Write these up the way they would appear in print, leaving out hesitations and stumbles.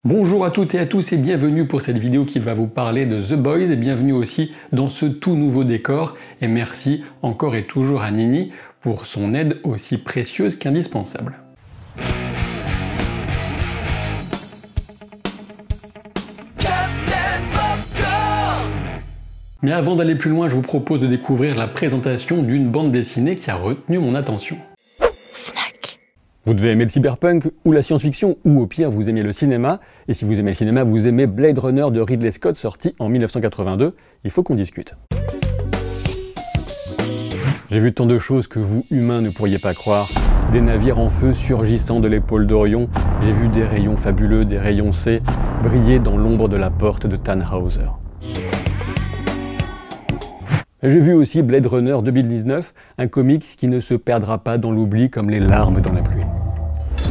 Bonjour à toutes et à tous et bienvenue pour cette vidéo qui va vous parler de The Boys et bienvenue aussi dans ce tout nouveau décor et merci encore et toujours à Nini pour son aide aussi précieuse qu'indispensable. Mais avant d'aller plus loin, je vous propose de découvrir la présentation d'une bande dessinée qui a retenu mon attention. Vous devez aimer le cyberpunk ou la science-fiction, ou au pire, vous aimez le cinéma. Et si vous aimez le cinéma, vous aimez Blade Runner de Ridley Scott, sorti en 1982. Il faut qu'on discute. J'ai vu tant de choses que vous, humains, ne pourriez pas croire. Des navires en feu surgissant de l'épaule d'Orion. J'ai vu des rayons fabuleux, des rayons C, briller dans l'ombre de la porte de Tannhauser. J'ai vu aussi Blade Runner 2019, un comics qui ne se perdra pas dans l'oubli comme les larmes dans la pluie.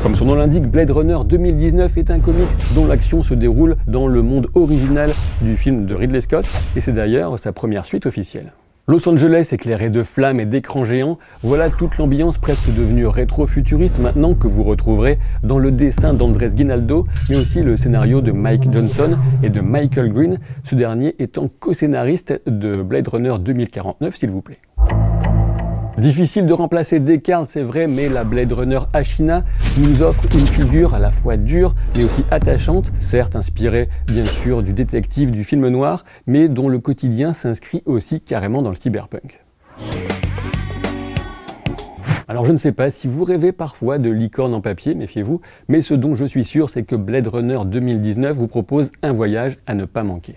Comme son nom l'indique, Blade Runner 2019 est un comics dont l'action se déroule dans le monde original du film de Ridley Scott, et c'est d'ailleurs sa première suite officielle. Los Angeles éclairé de flammes et d'écrans géants, voilà toute l'ambiance presque devenue rétro-futuriste maintenant que vous retrouverez dans le dessin d'Andrés Guinaldo, mais aussi le scénario de Mike Johnson et de Michael Green, ce dernier étant co-scénariste de Blade Runner 2049 s'il vous plaît. Difficile de remplacer Descartes, c'est vrai, mais la Blade Runner Ashina nous offre une figure à la fois dure, mais aussi attachante, certes inspirée bien sûr du détective du film noir, mais dont le quotidien s'inscrit aussi carrément dans le cyberpunk. Alors je ne sais pas si vous rêvez parfois de licorne en papier, méfiez-vous, mais ce dont je suis sûr, c'est que Blade Runner 2019 vous propose un voyage à ne pas manquer.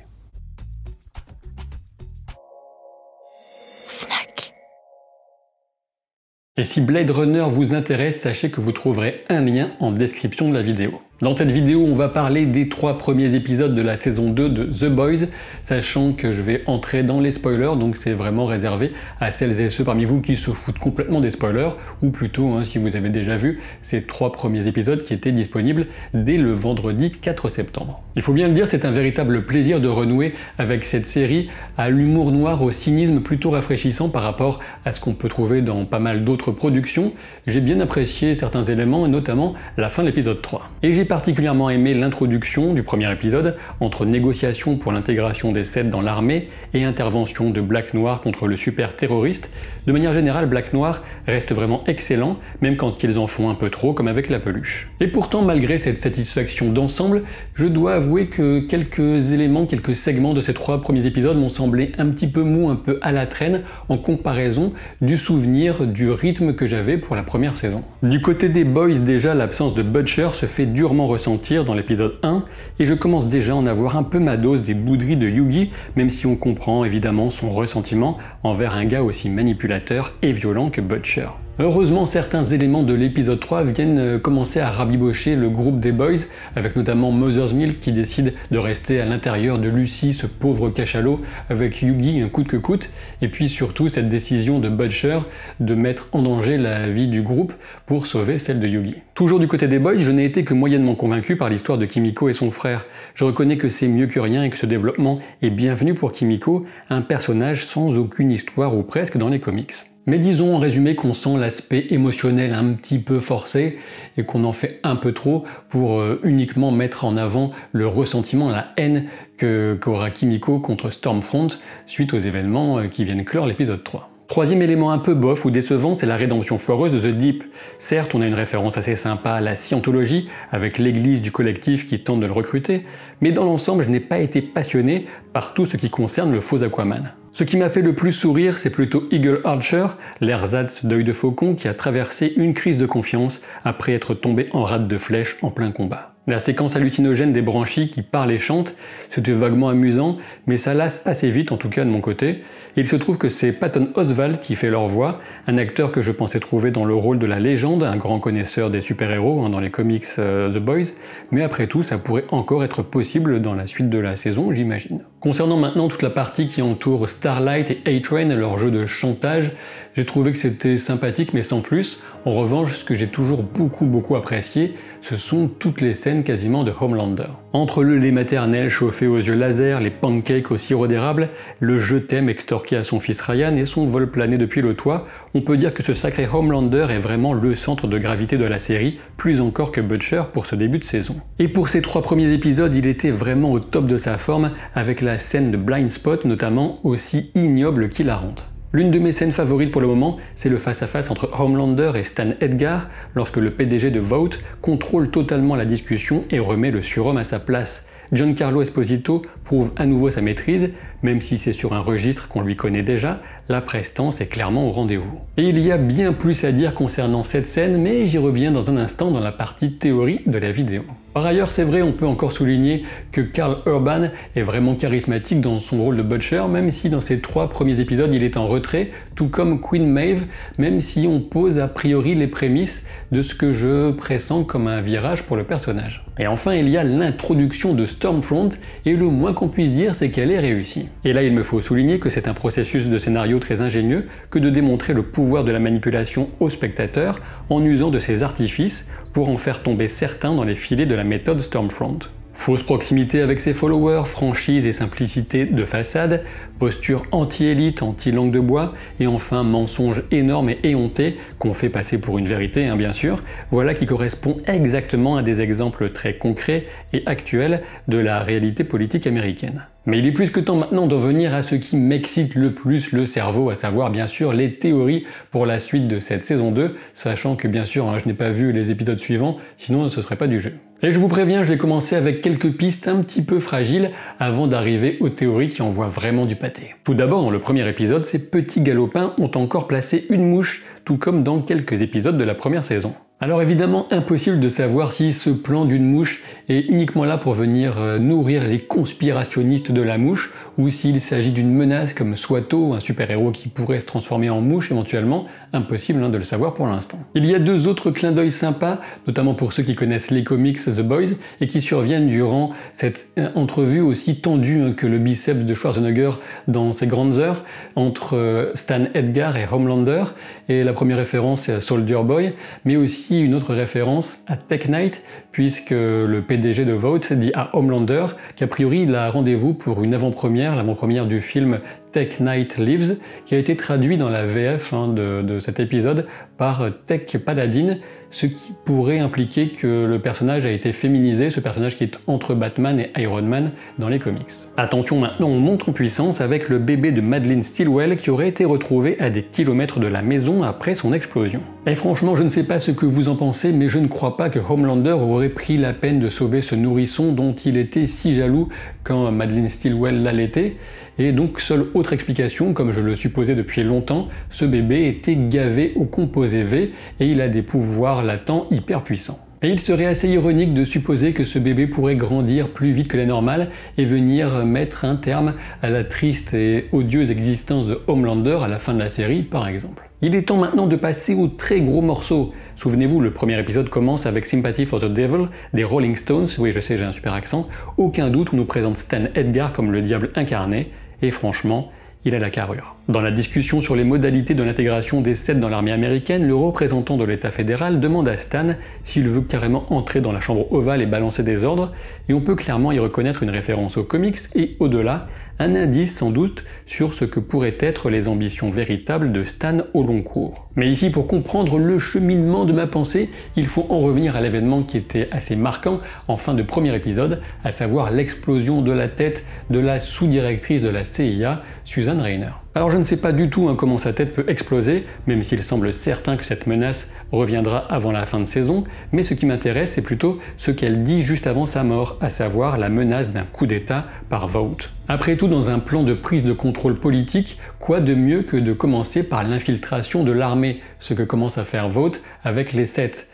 Et si Blade Runner vous intéresse, sachez que vous trouverez un lien en description de la vidéo. Dans cette vidéo, on va parler des 3 premiers épisodes de la saison 2 de The Boys, sachant que je vais entrer dans les spoilers, donc c'est vraiment réservé à celles et ceux parmi vous qui se foutent complètement des spoilers, ou plutôt, si vous avez déjà vu ces 3 premiers épisodes qui étaient disponibles dès le vendredi 4 septembre. Il faut bien le dire, c'est un véritable plaisir de renouer avec cette série à l'humour noir, au cynisme plutôt rafraîchissant par rapport à ce qu'on peut trouver dans pas mal d'autres productions. J'ai bien apprécié certains éléments, et notamment la fin de l'épisode 3. Et j'ai particulièrement aimé l'introduction du premier épisode, entre négociations pour l'intégration des Seth dans l'armée et intervention de Black Noir contre le super terroriste. De manière générale, Black Noir reste vraiment excellent, même quand ils en font un peu trop, comme avec la peluche. Et pourtant, malgré cette satisfaction d'ensemble, je dois avouer que quelques éléments, quelques segments de ces 3 premiers épisodes m'ont semblé un petit peu mou, un peu à la traîne, en comparaison du souvenir, du rythme que j'avais pour la première saison. Du côté des Boys, déjà, l'absence de Butcher se fait durement ressentir dans l'épisode 1, et je commence déjà à en avoir un peu ma dose des bouderies de Yugi, même si on comprend évidemment son ressentiment envers un gars aussi manipulateur et violent que Butcher. Heureusement, certains éléments de l'épisode 3 viennent commencer à rabibocher le groupe des Boys, avec notamment Mother's Milk qui décide de rester à l'intérieur de Lucy, ce pauvre cachalot, avec Yugi un coûte que coûte, et puis surtout cette décision de Butcher de mettre en danger la vie du groupe pour sauver celle de Yugi. Toujours du côté des Boys, je n'ai été que moyennement convaincu par l'histoire de Kimiko et son frère. Je reconnais que c'est mieux que rien et que ce développement est bienvenu pour Kimiko, un personnage sans aucune histoire ou presque dans les comics. Mais disons en résumé qu'on sent l'aspect émotionnel un petit peu forcé et qu'on en fait un peu trop pour uniquement mettre en avant le ressentiment, la haine qu'aura Kimiko contre Stormfront suite aux événements qui viennent clore l'épisode 3. Troisième élément un peu bof ou décevant, c'est la rédemption foireuse de The Deep. Certes, on a une référence assez sympa à la Scientologie, avec l'église du collectif qui tente de le recruter, mais dans l'ensemble, je n'ai pas été passionné par tout ce qui concerne le faux Aquaman. Ce qui m'a fait le plus sourire, c'est plutôt Eagle Archer, l'ersatz d'œil de faucon qui a traversé une crise de confiance après être tombé en rate de flèche en plein combat. La séquence hallucinogène des branchies qui parlent et chantent, c'était vaguement amusant, mais ça lasse assez vite, en tout cas de mon côté. Et il se trouve que c'est Patton Oswalt qui fait leur voix, un acteur que je pensais trouver dans le rôle de la légende, un grand connaisseur des super-héros dans les comics The Boys, mais après tout, ça pourrait encore être possible dans la suite de la saison, j'imagine. Concernant maintenant toute la partie qui entoure Starlight et A-Train, leur jeu de chantage, j'ai trouvé que c'était sympathique mais sans plus. En revanche, ce que j'ai toujours beaucoup apprécié, ce sont toutes les scènes scènes quasiment de Homelander. Entre le lait maternel chauffé aux yeux laser, les pancakes au sirop d'érable, le je t'aime extorqué à son fils Ryan et son vol plané depuis le toit, on peut dire que ce sacré Homelander est vraiment le centre de gravité de la série, plus encore que Butcher pour ce début de saison. Et pour ces 3 premiers épisodes, il était vraiment au top de sa forme, avec la scène de Blind Spot notamment, aussi ignoble qu'hilarante. L'une de mes scènes favorites pour le moment, c'est le face-à-face entre Homelander et Stan Edgar, lorsque le PDG de Vought contrôle totalement la discussion et remet le surhomme à sa place. Giancarlo Esposito prouve à nouveau sa maîtrise, même si c'est sur un registre qu'on lui connaît déjà, la prestance est clairement au rendez-vous. Et il y a bien plus à dire concernant cette scène, mais j'y reviens dans un instant dans la partie théorie de la vidéo. Par ailleurs, c'est vrai, on peut encore souligner que Karl Urban est vraiment charismatique dans son rôle de Butcher, même si dans ses 3 premiers épisodes il est en retrait, tout comme Queen Maeve, même si on pose a priori les prémices de ce que je pressens comme un virage pour le personnage. Et enfin, il y a l'introduction de Stormfront, et le moins qu'on puisse dire, c'est qu'elle est réussie. Et là, il me faut souligner que c'est un processus de scénario très ingénieux que de démontrer le pouvoir de la manipulation au spectateur en usant de ses artifices pour en faire tomber certains dans les filets de la méthode Stormfront. Fausse proximité avec ses followers, franchise et simplicité de façade, posture anti-élite, anti-langue de bois, et enfin mensonge énorme et éhonté, qu'on fait passer pour une vérité bien sûr, voilà qui correspond exactement à des exemples très concrets et actuels de la réalité politique américaine. Mais il est plus que temps maintenant d'en venir à ce qui m'excite le plus le cerveau, à savoir bien sûr les théories pour la suite de cette saison 2, sachant que bien sûr je n'ai pas vu les épisodes suivants, sinon ce serait pas du jeu. Et je vous préviens, je vais commencer avec quelques pistes un petit peu fragiles avant d'arriver aux théories qui envoient vraiment du pâté. Tout d'abord, dans le premier épisode, ces petits galopins ont encore placé une mouche, tout comme dans quelques épisodes de la première saison. Alors évidemment, impossible de savoir si ce plan d'une mouche est uniquement là pour venir nourrir les conspirationnistes de la mouche, ou s'il s'agit d'une menace comme Swato, un super-héros qui pourrait se transformer en mouche éventuellement, impossible de le savoir pour l'instant. Il y a 2 autres clins d'œil sympas, notamment pour ceux qui connaissent les comics The Boys, et qui surviennent durant cette entrevue aussi tendue que le biceps de Schwarzenegger dans ses grandes heures, entre Stan Edgar et Homelander, et la première référence est à Soldier Boy, mais aussi une autre référence à Tech Knight, puisque le PDG de Vought dit à Homelander qu'a priori il a rendez-vous pour une avant-première, l'avant-première du film Tech Knight Lives, qui a été traduit dans la VF de cet épisode par Tech Paladin, ce qui pourrait impliquer que le personnage a été féminisé, ce personnage qui est entre Batman et Iron Man dans les comics. Attention, maintenant on monte en puissance avec le bébé de Madeleine Stillwell qui aurait été retrouvé à des kilomètres de la maison après son explosion. Et franchement, je ne sais pas ce que vous en pensez, mais je ne crois pas que Homelander aurait pris la peine de sauver ce nourrisson dont il était si jaloux quand Madeleine Stillwell l'allaitait, et donc seule autre explication, comme je le supposais depuis longtemps, ce bébé était gavé au composé V et il a des pouvoirs latents hyper puissants. Et il serait assez ironique de supposer que ce bébé pourrait grandir plus vite que la normale et venir mettre un terme à la triste et odieuse existence de Homelander à la fin de la série par exemple. Il est temps maintenant de passer au très gros morceau. Souvenez-vous, le premier épisode commence avec Sympathy for the Devil des Rolling Stones, oui je sais j'ai un super accent, aucun doute on nous présente Stan Edgar comme le diable incarné, et franchement, il a la carrure. Dans la discussion sur les modalités de l'intégration des Seth dans l'armée américaine, le représentant de l'État fédéral demande à Stan s'il veut carrément entrer dans la chambre ovale et balancer des ordres, et on peut clairement y reconnaître une référence aux comics et au-delà, un indice sans doute sur ce que pourraient être les ambitions véritables de Stan au long cours. Mais ici, pour comprendre le cheminement de ma pensée, il faut en revenir à l'événement qui était assez marquant en fin de premier épisode, à savoir l'explosion de la tête de la sous-directrice de la CIA, Susan Rainer. Alors je ne sais pas du tout comment sa tête peut exploser, même s'il semble certain que cette menace reviendra avant la fin de saison, mais ce qui m'intéresse c'est plutôt ce qu'elle dit juste avant sa mort, à savoir la menace d'un coup d'État par Vought. Après tout, dans un plan de prise de contrôle politique, quoi de mieux que de commencer par l'infiltration de l'armée, ce que commence à faire Vought avec les Seth.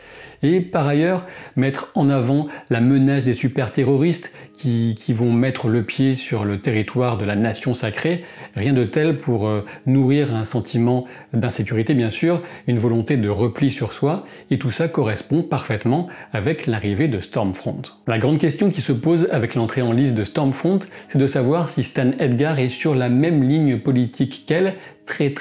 Et par ailleurs, mettre en avant la menace des super-terroristes qui vont mettre le pied sur le territoire de la nation sacrée, rien de tel pour nourrir un sentiment d'insécurité bien sûr, une volonté de repli sur soi, et tout ça correspond parfaitement avec l'arrivée de Stormfront. La grande question qui se pose avec l'entrée en lice de Stormfront, c'est de savoir si Stan Edgar est sur la même ligne politique qu'elle, très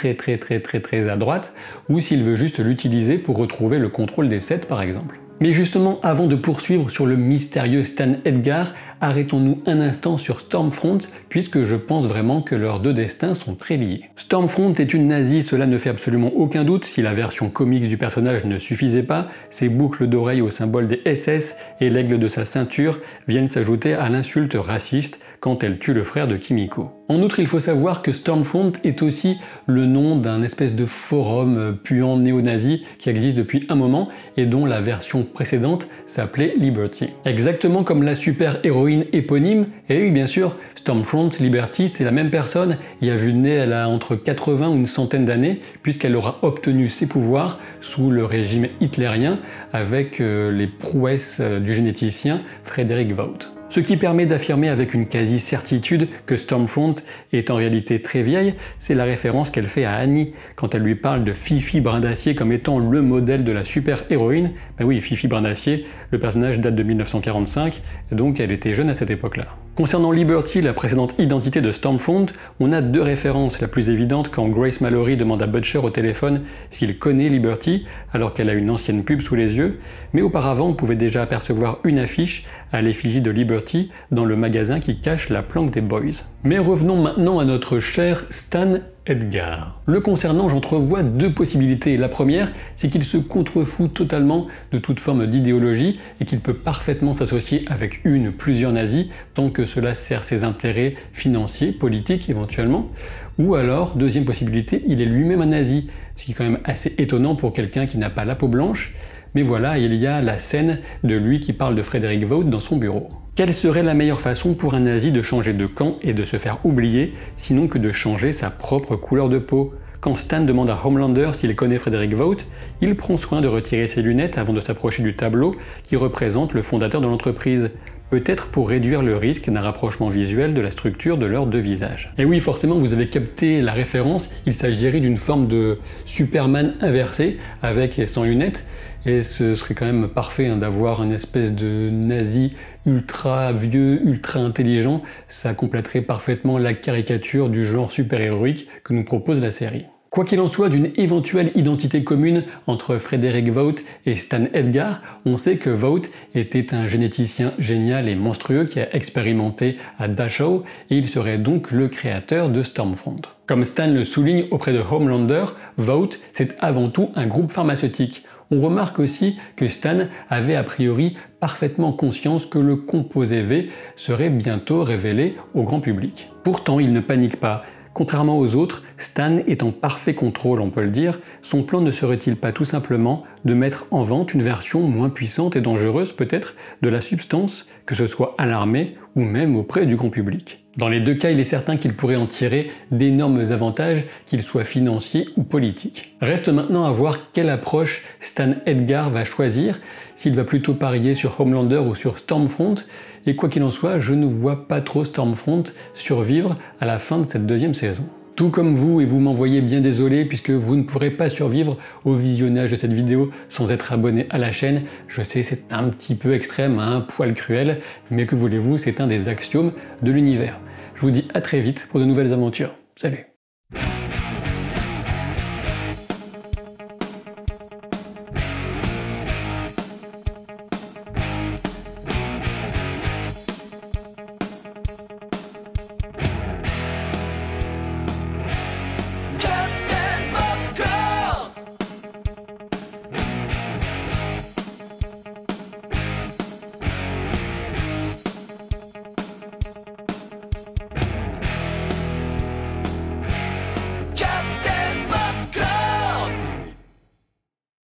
à droite, ou s'il veut juste l'utiliser pour retrouver le contrôle des Seth par exemple. Mais justement, avant de poursuivre sur le mystérieux Stan Edgar, arrêtons-nous un instant sur Stormfront, puisque je pense vraiment que leurs deux destins sont très liés. Stormfront est une nazie, cela ne fait absolument aucun doute, si la version comics du personnage ne suffisait pas, ses boucles d'oreilles au symbole des SS et l'aigle de sa ceinture viennent s'ajouter à l'insulte raciste quand elle tue le frère de Kimiko. En outre, il faut savoir que Stormfront est aussi le nom d'un espèce de forum puant néo-nazi qui existe depuis un moment et dont la version précédente s'appelait Liberty. Exactement comme la super-héroïne éponyme, et oui bien sûr, Stormfront, Liberty, c'est la même personne, et à vue de nez, elle a entre 80 ou une centaine d'années, puisqu'elle aura obtenu ses pouvoirs sous le régime hitlérien avec les prouesses du généticien Frederick Vought. Ce qui permet d'affirmer avec une quasi-certitude que Stormfront est en réalité très vieille, c'est la référence qu'elle fait à Annie quand elle lui parle de Fifi Brindacier comme étant le modèle de la super-héroïne. Ben oui, Fifi Brindacier, le personnage date de 1945, donc elle était jeune à cette époque-là. Concernant Liberty, la précédente identité de Stormfront, on a deux références. La plus évidente quand Grace Mallory demande à Butcher au téléphone s'il connaît Liberty, alors qu'elle a une ancienne pub sous les yeux, mais auparavant on pouvait déjà apercevoir une affiche à l'effigie de Liberty dans le magasin qui cache la planque des Boys. Mais revenons maintenant à notre cher Stan Edgar. Le concernant, j'entrevois deux possibilités. La première, c'est qu'il se contrefout totalement de toute forme d'idéologie et qu'il peut parfaitement s'associer avec plusieurs nazis tant que cela sert ses intérêts financiers, politiques éventuellement. Ou alors, deuxième possibilité, il est lui-même un nazi, ce qui est quand même assez étonnant pour quelqu'un qui n'a pas la peau blanche. Mais voilà, il y a la scène de lui qui parle de Frederick Vought dans son bureau. Quelle serait la meilleure façon pour un nazi de changer de camp et de se faire oublier, sinon que de changer sa propre couleur de peau? Quand Stan demande à Homelander s'il connaît Frederick Vought, il prend soin de retirer ses lunettes avant de s'approcher du tableau qui représente le fondateur de l'entreprise. Peut-être pour réduire le risque d'un rapprochement visuel de la structure de leurs deux visages. Et oui, forcément, vous avez capté la référence, il s'agirait d'une forme de Superman inversé, avec et sans lunettes, et ce serait quand même parfait d'avoir une espèce de nazi ultra vieux, ultra intelligent, ça compléterait parfaitement la caricature du genre super-héroïque que nous propose la série. Quoi qu'il en soit, d'une éventuelle identité commune entre Frederick Vought et Stan Edgar, on sait que Vought était un généticien génial et monstrueux qui a expérimenté à Dachau et il serait donc le créateur de Stormfront. Comme Stan le souligne auprès de Homelander, Vought c'est avant tout un groupe pharmaceutique. On remarque aussi que Stan avait a priori parfaitement conscience que le composé V serait bientôt révélé au grand public. Pourtant, il ne panique pas. Contrairement aux autres, Stan est en parfait contrôle, on peut le dire. Son plan ne serait-il pas tout simplement de mettre en vente une version moins puissante et dangereuse peut-être de la substance, que ce soit à l'armée ou même auprès du grand public? Dans les deux cas, il est certain qu'il pourrait en tirer d'énormes avantages, qu'ils soient financiers ou politiques. Reste maintenant à voir quelle approche Stan Edgar va choisir, s'il va plutôt parier sur Homelander ou sur Stormfront, et quoi qu'il en soit, je ne vois pas trop Stormfront survivre à la fin de cette deuxième saison. Tout comme vous, et vous m'en voyez bien désolé puisque vous ne pourrez pas survivre au visionnage de cette vidéo sans être abonné à la chaîne. Je sais, c'est un petit peu extrême, un poil cruel, mais que voulez-vous, c'est un des axiomes de l'univers. Je vous dis à très vite pour de nouvelles aventures. Salut!